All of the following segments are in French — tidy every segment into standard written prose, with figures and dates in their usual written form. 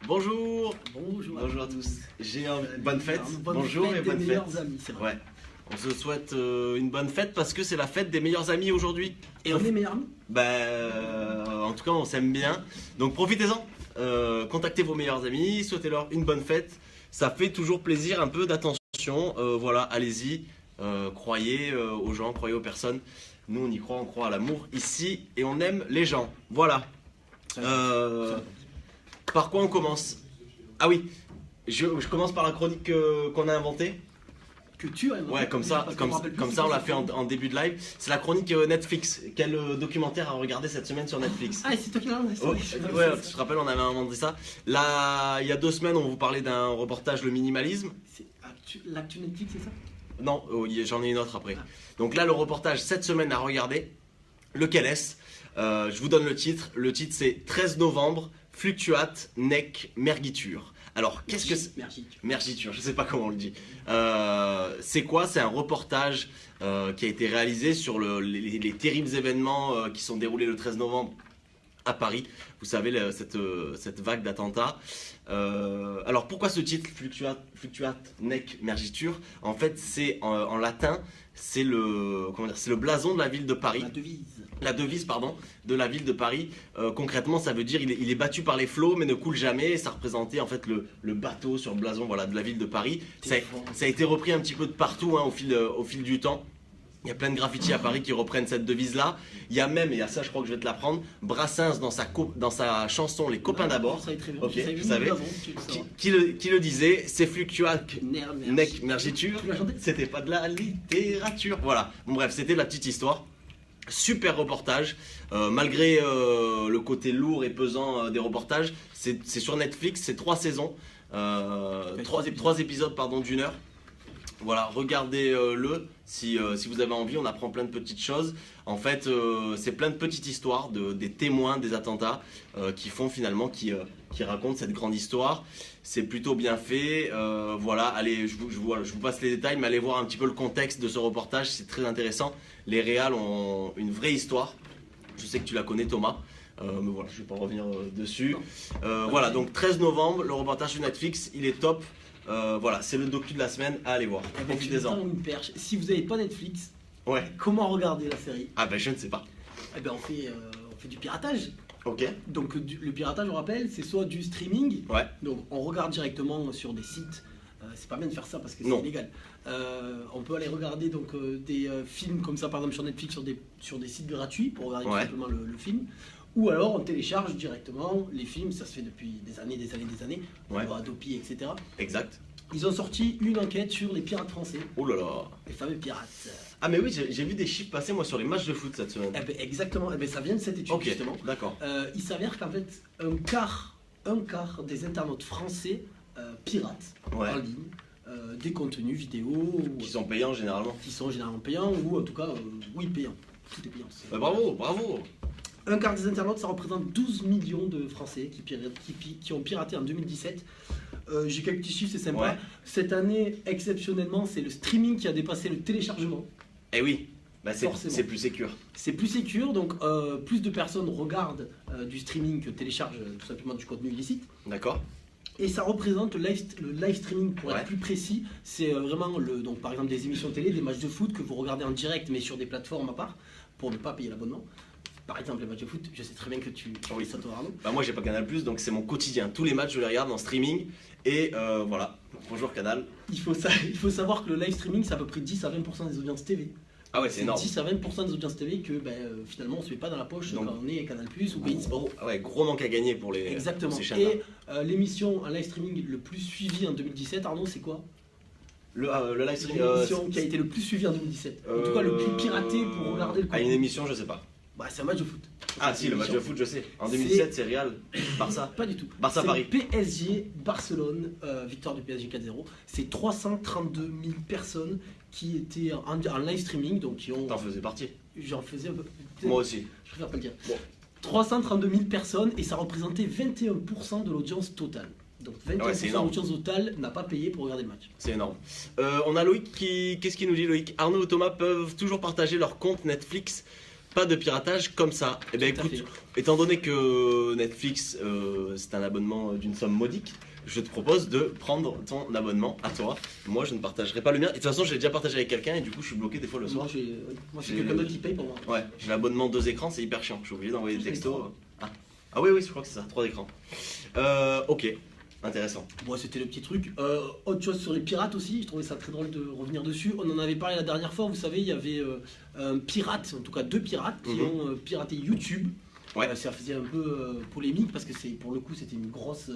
Bonjour. Bonjour À tous. J'ai une bonne fête. Bonjour et bonne fête. Meilleurs amis, c'est vrai. Ouais. On se souhaite une bonne fête parce que c'est la fête des meilleurs amis aujourd'hui. Et on est meilleurs amis. En tout cas, on s'aime bien. Donc profitez-en. Contactez vos meilleurs amis, souhaitez-leur une bonne fête. Ça fait toujours plaisir, un peu d'attention. Voilà, allez-y. Croyez aux gens, croyez aux personnes. Nous, on y croit, on croit à l'amour ici et on aime les gens. Voilà. Par quoi on commence? Ah oui, je commence par la chronique qu'on a inventée. Que tu as inventé. Ouais, comme ça on l'a fait en début de live. C'est la chronique Netflix. Quel documentaire à regarder cette semaine sur Netflix? Ah, c'est toi qui l'as inventé. Ouais, tu te rappelles, on avait inventé ça. Là, il y a 2 semaines, on vous parlait d'un reportage, le minimalisme. C'est l'actu Netflix, c'est ça? Non, j'en ai une autre après. Donc là, le reportage cette semaine à regarder. Lequel est-ce? Je vous donne le titre. Le titre, c'est 13 novembre, fluctuate, nec, mergiture. Alors, qu'est-ce que c'est? Mergiture, je sais pas comment on le dit. C'est quoi? C'est un reportage qui a été réalisé sur les terribles événements qui sont déroulés le 13 novembre à Paris. Vous savez, cette vague d'attentats. Alors, pourquoi ce titre, fluctuate, nec, mergiture? En fait, c'est en latin, c'est le blason de la ville de Paris. La devise, pardon, de la ville de Paris. Concrètement, ça veut dire il est battu par les flots mais ne coule jamais. Et ça représentait en fait le bateau sur le blason, voilà, de la ville de Paris. Ça a été repris un petit peu de partout, hein, au fil du temps. Il y a plein de graffitis à Paris qui reprennent cette devise-là. Il y a même, et à ça je crois que je vais te l'apprendre, Brassens dans sa chanson Les copains d'abord, vous savez, qui le disait, c'est fluctuate, nec, mergiture, c'était pas de la littérature. Voilà, bon bref, c'était la petite histoire. Super reportage, malgré le côté lourd et pesant des reportages, c'est sur Netflix, c'est 3 saisons, 3 épisodes pardon, d'1 heure. Voilà, regardez-le si vous avez envie, on apprend plein de petites choses. En fait, c'est plein de petites histoires des témoins des attentats qui racontent cette grande histoire. C'est plutôt bien fait. Voilà, allez, je vous passe les détails, mais allez voir un petit peu le contexte de ce reportage, c'est très intéressant. Les réals ont une vraie histoire. Je sais que tu la connais, Thomas. Mais voilà, je ne vais pas revenir dessus. Voilà, donc 13 novembre, le reportage sur Netflix, il est top. Voilà, c'est le docu de la semaine à aller voir. Profitez-en. Si vous n'avez pas Netflix, ouais. Comment regarder la série? Ah ben je ne sais pas. Eh ben on fait du piratage. Ok. Donc le piratage, on rappelle, c'est soit du streaming. Ouais. Donc on regarde directement sur des sites. C'est pas bien de faire ça parce que c'est illégal. On peut aller regarder donc des films comme ça par exemple sur Netflix sur des sites gratuits pour regarder tout simplement le film. Ou alors on télécharge directement les films, ça se fait depuis des années, Adobe, etc. Exact. Ils ont sorti une enquête sur les pirates français. Oh là là. Les fameux pirates. Ah mais oui, j'ai vu des chiffres passer moi sur les matchs de foot cette semaine. Eh ben, exactement, ça vient de cette étude justement. D'accord. Il s'avère qu'en fait un quart des internautes français piratent en ligne des contenus vidéo. Qui sont payants généralement. Qui sont généralement payants ou en tout cas, oui payants. Tout est payant. Bravo. Un quart des internautes, ça représente 12 millions de Français qui ont piraté en 2017. J'ai quelques petits chiffres, c'est sympa. Ouais. Cette année, exceptionnellement, c'est le streaming qui a dépassé le téléchargement. Eh oui, c'est plus sécure. C'est plus sécure, donc plus de personnes regardent du streaming que téléchargent tout simplement du contenu illicite. D'accord. Et ça représente le live streaming, pour être plus précis. C'est vraiment, donc, par exemple, des émissions télé, des matchs de foot que vous regardez en direct, mais sur des plateformes à part, pour ne pas payer l'abonnement. Par exemple, les matchs de foot, je sais très bien que tu ça toi, Arnaud. Moi, j'ai pas Canal+, donc c'est mon quotidien. Tous les matchs, je les regarde en streaming. Et voilà. Bonjour Canal. Il faut savoir que le live streaming, c'est à peu près 10 à 20% des audiences TV. Ah ouais, c'est énorme. 10 à 20% des audiences TV que finalement on se met pas dans la poche quand on est Canal+, ou Bein Sport. Ah ouais, gros manque à gagner pour ces chaînes-là. Et l'émission en live streaming le plus suivie en 2017, Arnaud, c'est quoi? Le live streaming l'émission qui a été le plus suivie en 2017. En tout cas, le plus piraté pour regarder le contenu. Une émission, je sais pas. C'est un match de foot. Ah si, le match de foot, je sais. En 2017, c'est Real, Barça. Pas du tout. Barça Paris. PSG Barcelone, victoire du PSG 4-0. C'est 332 000 personnes qui étaient en live streaming, donc qui ont. T'en faisais partie. J'en faisais un peu. Moi aussi. Je préfère pas le dire. Bon. 332 000 personnes et ça représentait 21% de l'audience totale. Donc 21% de l'audience totale n'a pas payé pour regarder le match. C'est énorme. On a Loïc qu'est-ce qu'il nous dit Loïc? Arnaud et Thomas peuvent toujours partager leur compte Netflix Pas de piratage comme ça. Eh bien écoute, étant donné que Netflix c'est un abonnement d'une somme modique, je te propose de prendre ton abonnement à toi. Moi je ne partagerai pas le mien. Et de toute façon je l'ai déjà partagé avec quelqu'un et du coup je suis bloqué des fois le soir. Moi c'est quelqu'un d'autre qui paye pour moi. Ouais, j'ai l'abonnement 2 écrans, c'est hyper chiant. Je suis obligé d'envoyer des textos. Ah oui, je crois que c'est ça, 3 écrans. Ok. Intéressant. Bon, c'était le petit truc. Autre chose sur les pirates aussi, je trouvais ça très drôle de revenir dessus. On en avait parlé la dernière fois, vous savez, il y avait un pirate, en tout cas 2 pirates qui ont piraté YouTube. Ouais. Ça faisait un peu polémique parce que pour le coup c'était une grosse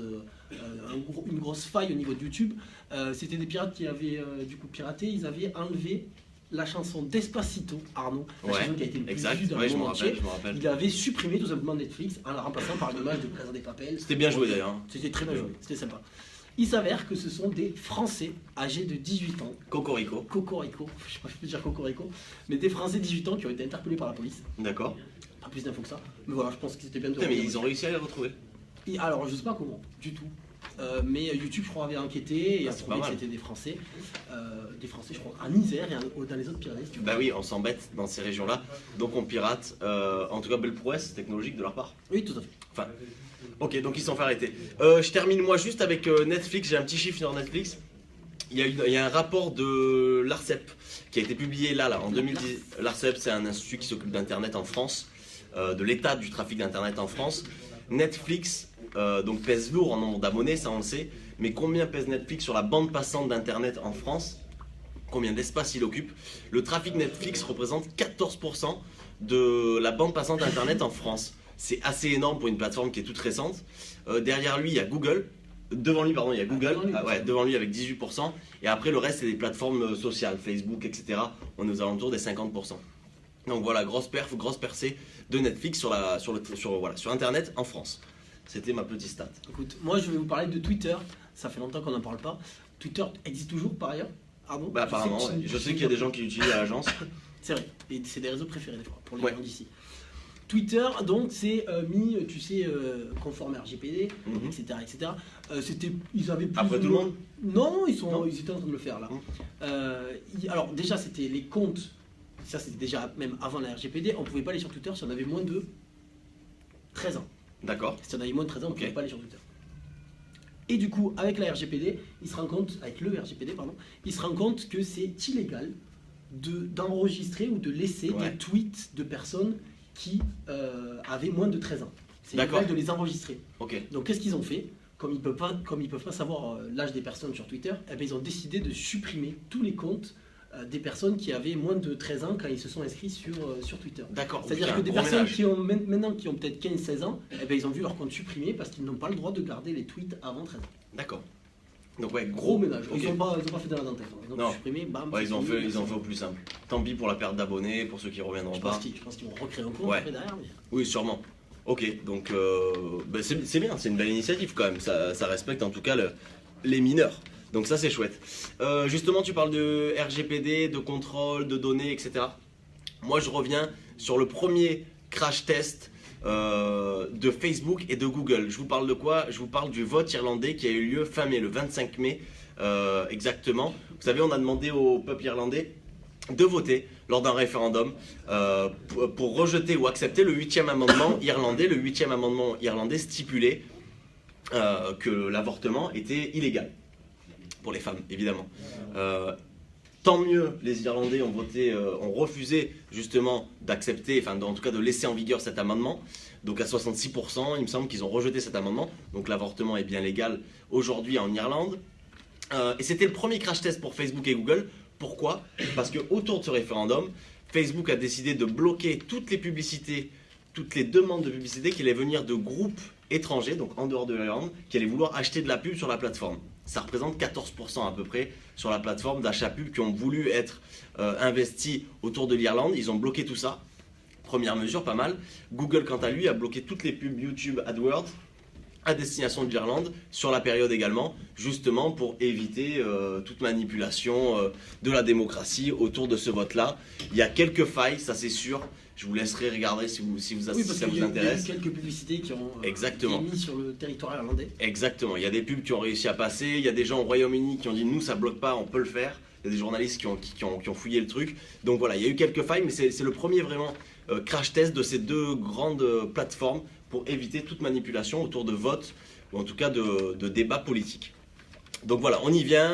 faille au niveau de YouTube. C'était des pirates qui avaient du coup piraté, ils avaient enlevé la chanson Despacito, Arnaud, la chanson qui a été le plus vue dans le monde entier. Il avait supprimé tout simplement Netflix en la remplaçant par une image de Casa de Papel. C'était bien joué d'ailleurs. C'était très bien joué, c'était sympa. Il s'avère que ce sont des Français âgés de 18 ans. Cocorico, je sais pas si je peux dire Cocorico, mais des Français de 18 ans qui ont été interpellés par la police. D'accord. Pas plus d'infos que ça. Mais voilà, je pense qu'ils étaient bien de mais ils ont réussi à les retrouver. Alors, je sais pas comment, du tout. Mais YouTube, je crois, avait enquêté et a trouvé que c'était des Français, je crois, en Isère et dans les autres Pyrénées. Bah oui, on s'embête dans ces régions-là, donc on pirate. En tout cas, belle prouesse technologique de leur part. Oui, tout à fait. Enfin, ok, donc ils se sont fait arrêter. Je termine moi juste avec Netflix. J'ai un petit chiffre sur Netflix. Il y a un rapport de l'ARCEP qui a été publié là en 2010. L'ARCEP, c'est un institut qui s'occupe d'Internet en France, de l'état du trafic d'Internet en France. Netflix donc pèse lourd en nombre d'abonnés, ça on le sait, mais combien pèse Netflix sur la bande passante d'Internet en France? Combien d'espace il occupe? Le trafic Netflix représente 14% de la bande passante d'Internet en France. C'est assez énorme pour une plateforme qui est toute récente. Derrière lui, il y a Google. Devant lui, pardon, il y a Google. Devant lui avec 18%. Et après, le reste, c'est des plateformes sociales, Facebook, etc. On est aux alentours des 50%. Donc voilà, grosse percée de Netflix sur Internet en France. C'était ma petite stat. Écoute, moi je vais vous parler de Twitter. Ça fait longtemps qu'on n'en parle pas. Twitter existe toujours par ailleurs? Arnaud? Bah apparemment, je sais qu'il y a des gens qui l'utilisent à l'agence. C'est vrai, et c'est des réseaux préférés des fois pour les gens d'ici. Twitter, donc, c'est mis, conforme à RGPD, etc. Ils avaient plus après tout le monde? Non, ils étaient en train de le faire là. Alors déjà, c'était les comptes. Ça, c'était déjà même avant la RGPD. On ne pouvait pas aller sur Twitter si on avait moins de 13 ans. D'accord. Si on avait moins de 13 ans, on ne pouvait pas aller sur Twitter. Et du coup, avec la RGPD, il se rend compte que c'est illégal d'enregistrer ou de laisser des tweets de personnes qui avaient moins de 13 ans. C'est illégal de les enregistrer. Donc qu'est-ce qu'ils ont fait? Comme ils peuvent pas savoir l'âge des personnes sur Twitter, ils ont décidé de supprimer tous les comptes des personnes qui avaient moins de 13 ans quand ils se sont inscrits sur Twitter. D'accord. C'est-à-dire que des personnes qui ont peut-être 15-16 ans, ils ont vu leur compte supprimé parce qu'ils n'ont pas le droit de garder les tweets avant 13 ans. D'accord. Donc gros ménage. Ils n'ont pas fait de la dentelle. Ils ont supprimé, bam. Ils ont fait au plus simple. Tant pis pour la perte d'abonnés, pour ceux qui reviendront pas. Je pense qu'ils vont recréer un compte après derrière. Mais... Oui, sûrement. Ok, donc c'est bien, c'est une belle initiative quand même. Ça respecte en tout cas les mineurs. Donc ça c'est chouette. Justement tu parles de RGPD, de contrôle, de données, etc. Moi je reviens sur le premier crash test de Facebook et de Google. Je vous parle de quoi? Je vous parle du vote irlandais qui a eu lieu fin mai, le 25 mai exactement. Vous savez, on a demandé au peuple irlandais de voter lors d'un référendum pour rejeter ou accepter le 8e amendement irlandais. Le 8e amendement irlandais stipulait que l'avortement était illégal. Pour les femmes, évidemment. Tant mieux, les Irlandais ont refusé justement d'accepter, en tout cas de laisser en vigueur cet amendement. Donc à 66%, il me semble qu'ils ont rejeté cet amendement. Donc l'avortement est bien légal aujourd'hui en Irlande. Et c'était le premier crash test pour Facebook et Google. Pourquoi? Parce que autour de ce référendum, Facebook a décidé de bloquer toutes les publicités, toutes les demandes de publicité qui allaient venir de groupes étrangers, donc en dehors de l'Irlande, qui allaient vouloir acheter de la pub sur la plateforme. Ça représente 14% à peu près sur la plateforme d'achat pub qui ont voulu être investis autour de l'Irlande. Ils ont bloqué tout ça. Première mesure, pas mal. Google, quant à lui, a bloqué toutes les pubs YouTube AdWords à destination de l'Irlande sur la période également, justement pour éviter toute manipulation de la démocratie autour de ce vote-là. Il y a quelques failles, ça c'est sûr. Je vous laisserai regarder si ça vous intéresse. Il y a eu quelques publicités qui ont été mises sur le territoire irlandais. Exactement, il y a des pubs qui ont réussi à passer, il y a des gens au Royaume-Uni qui ont dit nous ça bloque pas, on peut le faire. Il y a des journalistes qui ont fouillé le truc. Donc voilà, il y a eu quelques failles, mais c'est le premier vraiment crash test de ces deux grandes plateformes pour éviter toute manipulation autour de votes ou en tout cas de débats politiques. Donc voilà, on y vient,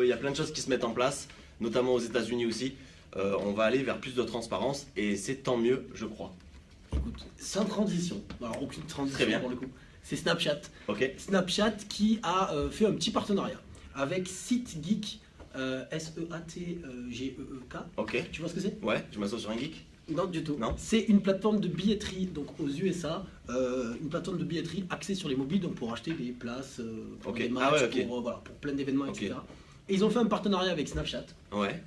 il y a plein de choses qui se mettent en place, notamment aux États-Unis aussi. On va aller vers plus de transparence et c'est tant mieux, je crois. Écoute, sans transition, alors aucune transition Très bien. pour le coup, c'est Snapchat. Ok. Snapchat qui a fait un petit partenariat avec SeatGeek, SeatGeek. Ok. Tu vois ce que c'est? Ouais, je m'assois sur un geek. Non, du tout. Non. C'est une plateforme de billetterie, donc aux USA, une plateforme de billetterie axée sur les mobiles, donc pour acheter des places pour Ok. des matchs, Ah ouais, ok. voilà, pour plein d'événements, Ok. etc. Et ils ont fait un partenariat avec Snapchat. Ouais.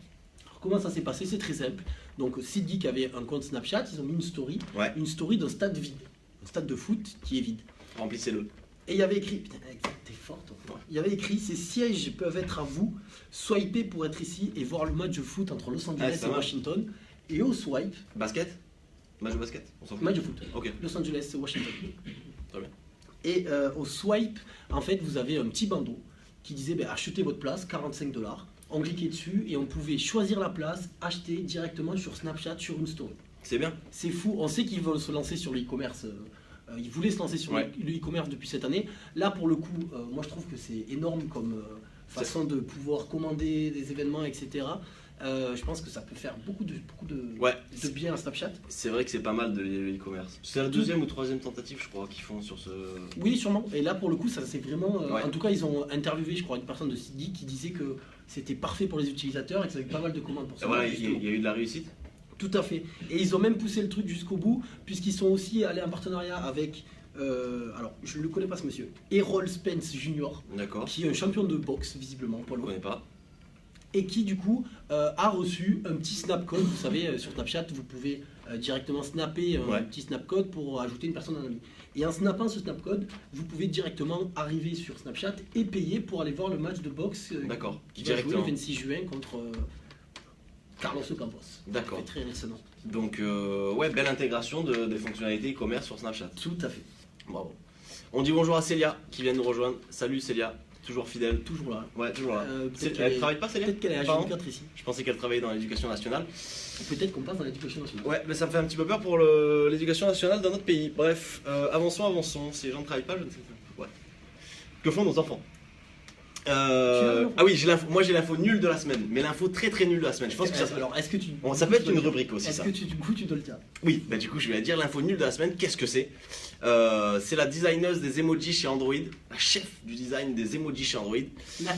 Alors, comment ça s'est passé? C'est très simple. Donc SeatGeek avait un compte Snapchat, ils ont mis Ouais. une story d'un stade vide, un stade de foot qui est vide. Remplissez-le. Et il y avait écrit, putain, Alex, t'es fort toi. Ouais. Il y avait écrit, ces sièges peuvent être à vous, swipez pour être ici et voir le match de foot entre Los Angeles c'est et mal. Washington. Et au swipe, Basket? Match de basket? On s'en fout. match de foot. Ok. Los Angeles et Washington. Très bien. Et au swipe, en fait, vous avez un petit bandeau qui disait achetez votre place, 45 $. On cliquait dessus et on pouvait choisir la place, acheter directement sur Snapchat, sur une story. C'est bien. C'est fou. On sait qu'ils veulent se lancer sur le e-commerce. Ils voulaient se lancer sur Ouais. le e-commerce depuis cette année. Là, pour le coup, moi je trouve que c'est énorme comme façon de pouvoir commander des événements, etc. Je pense que ça peut faire beaucoup de Ouais. bien à Snapchat. C'est vrai que c'est pas mal de l'e-commerce. C'est la deuxième ou troisième tentative, je crois, qu'ils font sur ce. Oui, sûrement. Et là, pour le coup, ça c'est vraiment. Ouais. En tout cas, ils ont interviewé, je crois, une personne de Sidi qui disait que c'était parfait pour les utilisateurs et que ça avait pas mal de commandes pour ça. Voilà, il y a eu de la réussite. Tout à fait. Et ils ont même poussé le truc jusqu'au bout, puisqu'ils sont aussi allés en partenariat avec. Alors, je ne le connais pas ce monsieur. Errol Spence Jr., D'accord. qui est un champion de boxe, visiblement, pour Je le connais pas. et qui du coup a reçu un petit snap code. Vous savez, sur Snapchat, vous pouvez directement snapper un Ouais. petit snap code pour ajouter une personne en ami. Et en snappant ce snap code, vous pouvez directement arriver sur Snapchat et payer pour aller voir le match de boxe D'accord. qui va jouer le Directement. 26 juin contre Carlos Campos. D'accord. C'est très récent. Donc, ouais, belle intégration des fonctionnalités e-commerce sur Snapchat. Tout à fait. Bravo. On dit bonjour à Célia qui vient nous rejoindre. Salut Célia, toujours fidèle. Toujours là. Ouais, toujours là. Peut-être Elle travaille pas Célia? Peut-être qu'elle est à Pardon 4 ici. Je pensais qu'elle travaillait dans l'éducation nationale. Peut-être qu'on passe dans l'éducation nationale. Ouais, mais ça me fait un petit peu peur pour l'éducation nationale dans notre pays. Bref, avançons. Si les gens ne travaillent pas, je ne sais pas. Ouais. Que font nos enfants? Ah oui, moi j'ai l'info nulle de la semaine, mais l'info très très nulle de la semaine. Je pense que ça, Alors, est-ce que tu. bon, ça peut être une rubrique aussi, Est-ce ça. que du coup tu dois le dire? Oui, bah du coup je vais dire l'info nulle de la semaine. Qu'est-ce que c'est? C'est la designeuse des emojis chez Android, la chef du design des emojis chez Android.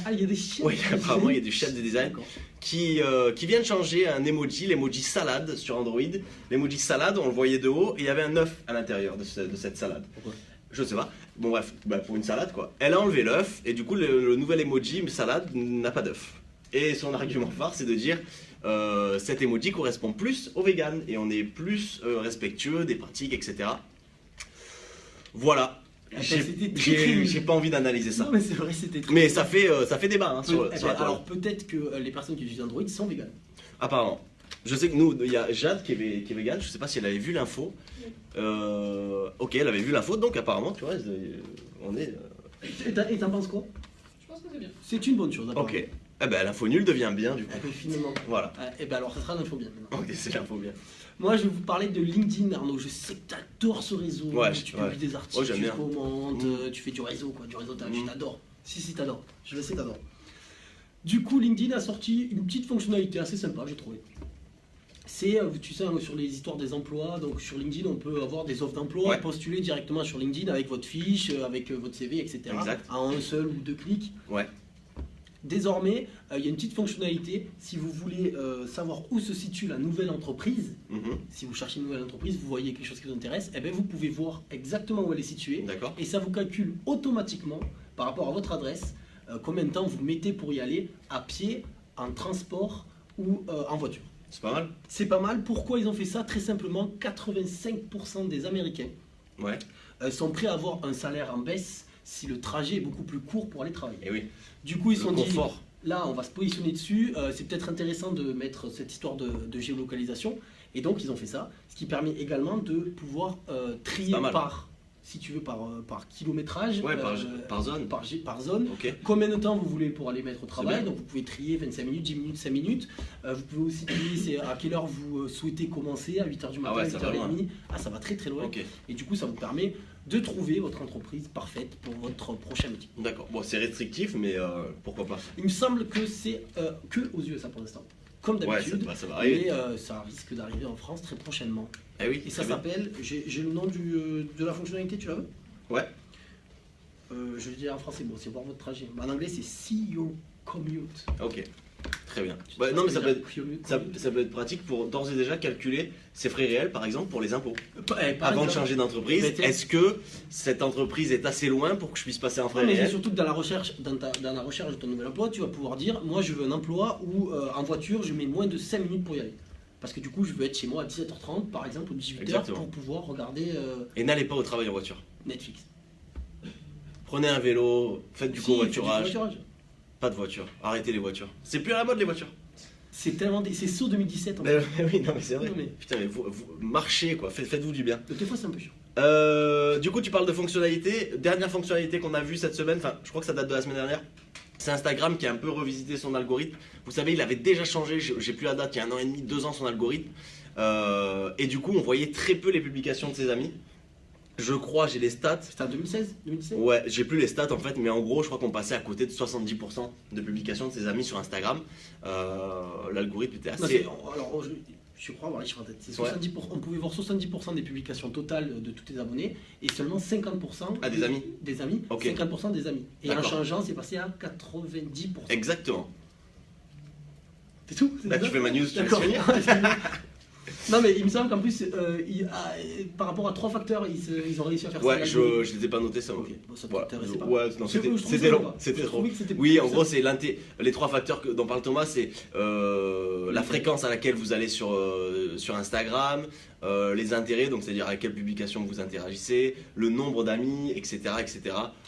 Ah, il y a des chiens. Oui, apparemment il y a du chef de design D'accord. qui vient de changer un emoji, l'emoji salade sur Android. L'emoji salade, on le voyait de haut et il y avait un œuf à l'intérieur de cette salade. Pourquoi? Je sais pas. Bon bref, bah, pour une salade quoi. Elle a enlevé l'œuf et du coup le nouvel emoji salade n'a pas d'œuf. Et son argument phare c'est de dire cet emoji correspond plus aux véganes et on est plus respectueux des pratiques, etc. Voilà. C'était très J'ai pas envie d'analyser ça. Non, mais c'est vrai, c'était très. Mais ça fait débat hein, sur la toile. alors peut-être que les personnes qui utilisent Android sont véganes. Apparemment. Je sais que nous, il y a Jade qui est végane, je sais pas si elle avait vu l'info. Ok, elle avait vu l'info, donc apparemment, tu vois, on est. Et t'en penses quoi? Je pense que c'est bien. C'est une bonne chose. Ok. Eh ben, l'info nulle devient bien du coup. Eh ben, finalement. Voilà. Et ben alors ça sera l'info bien. maintenant. Ok, c'est l'info bien. Moi je vais vous parler de LinkedIn, Arnaud. Je sais que t'adores ce réseau. Ouais, tu ouais. publies des articles, Ouais, j'aime tu bien. commentes, tu fais du réseau, quoi, du réseautage. Mm. T'adores. Si, t'adores. Je le sais, t'adores. Du coup, LinkedIn a sorti une petite fonctionnalité assez sympa, j'ai trouvé. C'est, tu sais, sur les histoires des emplois, donc sur LinkedIn, on peut avoir des offres d'emploi, Ouais. postuler directement sur LinkedIn avec votre fiche, avec votre CV, etc. Exact. En un seul ou deux clics. Ouais. Désormais, il y a une petite fonctionnalité, si vous voulez savoir où se situe la nouvelle entreprise, Mhm. si vous cherchez une nouvelle entreprise, vous voyez quelque chose qui vous intéresse, et bien vous pouvez voir exactement où elle est située, D'accord. et ça vous calcule automatiquement, par rapport à votre adresse, combien de temps vous mettez pour y aller, à pied, en transport ou en voiture. C'est pas mal. C'est pas mal. Pourquoi ils ont fait ça? Très simplement, 85% des Américains Ouais. sont prêts à avoir un salaire en baisse si le trajet est beaucoup plus court pour aller travailler. Et oui. Du coup, ils se sont dit, confort. là, on va se positionner dessus. C'est peut-être intéressant de mettre cette histoire de géolocalisation. Et donc, ils ont fait ça. Ce qui permet également de pouvoir trier pas mal. par si tu veux, par kilométrage. Ouais, par zone. Par zone. Ok. Combien de temps vous voulez pour aller mettre au travail. bien. Donc vous pouvez trier 25 minutes, 10 minutes, 5 minutes. Vous pouvez aussi trier c'est à quelle heure vous souhaitez commencer, à 8h du matin, Ah ouais, ça va 8h30. Ah, ça va très très loin. Ok. Et du coup, ça vous permet de trouver votre entreprise parfaite pour votre prochain métier. D'accord. Bon, c'est restrictif, mais pourquoi pas. Il me semble que c'est que aux USA pour l'instant. Comme Ouais, d'habitude. ça va arriver. Mais ça risque d'arriver en France très prochainement. Eh oui, Et ça très bien. s'appelle, j'ai le nom de la fonctionnalité, tu la veux? Ouais. Je le dis en français, bon, c'est voir votre trajet. Mais en anglais, c'est See Your Commute. Ok. Très bien. Tu Ouais, sais non, ce mais que ça veut peut dire, être. commute? Ça peut être pratique pour d'ores et déjà calculer ses frais réels, par exemple, pour les impôts. Par Avant de exemple. changer d'entreprise, Mais tiens. est-ce que cette entreprise est assez loin pour que je puisse passer un frais Non, mais c'est réel? surtout que dans la recherche, dans la recherche de ton nouvel emploi, tu vas pouvoir dire, moi je veux un emploi où en voiture je mets moins de 5 minutes pour y aller. Parce que du coup je veux être chez moi à 17h30 par exemple ou 18h Exactement. pour pouvoir regarder Et n'allez pas au travail en voiture. Netflix. Prenez un vélo, faites du Si, fais du covoiturage. covoiturage. Pas de voiture. Arrêtez les voitures. C'est plus à la mode les voitures. C'est tellement c'est saut 2017 en Mais, fait. oui, non mais c'est vrai. Non, mais- Putain, mais vous marchez quoi, faites-vous du bien. Donc, des fois c'est un peu chiant. Du coup, tu parles de fonctionnalité. Dernière fonctionnalité qu'on a vue cette semaine, enfin, je crois que ça date de la semaine dernière. C'est Instagram qui a un peu revisité son algorithme. Vous savez, il avait déjà changé, j'ai plus la date, il y a 1 an et demi, 2 ans son algorithme. Et du coup, on voyait très peu les publications de ses amis. Je crois, j'ai les stats. C'était en 2016 2017 Ouais, j'ai plus les stats en fait, mais en gros, je crois qu'on passait à côté de 70% de publications de ses amis sur Instagram. L'algorithme était Non, assez. alors, je crois avoir les chiffres en tête. C'est Ouais. 70%, on pouvait voir 70% des publications totales de tous les abonnés et seulement 50% Ah, des amis. Des amis, Ok. 50% des amis. Et en D'accord. changeant, c'est passé à 90%. Exactement. C'est tout? C'est Là, ça tu fais ma news, tu D'accord. laisses finir. Non, mais il me semble qu'en plus, par rapport à 3 facteurs, ils ont réussi à faire ça. Ouais, je ne les ai pas notés ça. Ok, bon, ça Voilà. t'intéressait pas. Ouais, non, Je trouve c'était ça long. sympa. C'était Je trop. trouvais que c'était Oui, en plus gros, sympa. c'est les 3 facteurs dont parle Thomas, c'est la fréquence à laquelle vous allez sur Instagram, les intérêts, donc c'est-à-dire avec quelle publication vous interagissez, le nombre d'amis, etc., etc.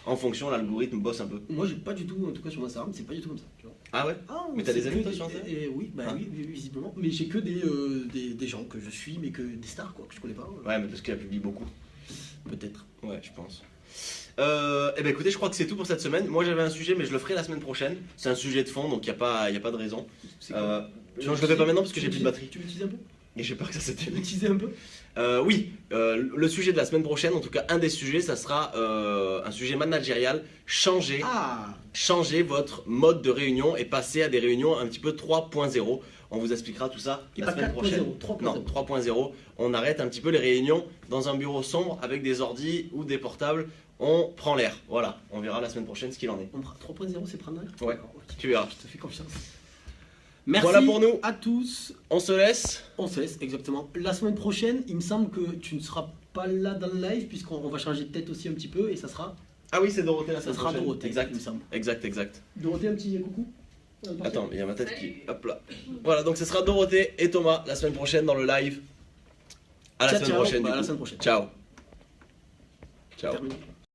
En fonction, l'algorithme bosse un peu. Moi, j'ai pas du tout, en tout cas sur Instagram, c'est pas du tout comme ça. Tu vois. Ah ouais. Ah, Mais t'as c'est des amis que toi sur Instagram? Oui, bah Ah. oui, visiblement. Mais j'ai que des gens que je suis, mais que des stars quoi, que je connais pas. Ouais, mais parce qu'elle publie beaucoup. Peut-être. Ouais, je pense. Eh ben écoutez, je crois que c'est tout pour cette semaine. Moi j'avais un sujet, mais je le ferai la semaine prochaine. C'est un sujet de fond, donc il n'y a pas de raison. C'est quoi Non, je le fais pas maintenant parce que Tu j'ai veux plus de batterie. Tu veux utiliser un peu Et j'ai peur que ça Tu veux s'éteigne. utiliser un peu Oui, le sujet de la semaine prochaine, en tout cas un des sujets, ça sera un sujet managérial. Changer votre mode de réunion et passer à des réunions un petit peu 3.0. On vous expliquera tout ça Et la pas semaine 4.0, prochaine. 3.0. Non, 3.0. On arrête un petit peu les réunions dans un bureau sombre avec des ordis ou des portables. On prend l'air. Voilà, on verra la semaine prochaine ce qu'il en est. 3.0, c'est prendre l'air. Ouais. D'accord, ok. Tu verras. Je te fais confiance. Merci Voilà pour nous. à tous. On se laisse. On se laisse, exactement. La semaine prochaine, il me semble que tu ne seras pas là dans le live, puisqu'on va changer de tête aussi un petit peu, et ça sera Ah oui, c'est Dorothée la Ça semaine sera prochaine. Dorothée, Exact. il me semble. Exact. Dorothée, un petit coucou. Attends, il y a ma tête qui. Hop là. Voilà, donc ce sera Dorothée et Thomas la semaine prochaine dans le live. À la Ciao, semaine ciao. prochaine. Bah, du à la coup. semaine prochaine. Ciao. Ciao. Terminé.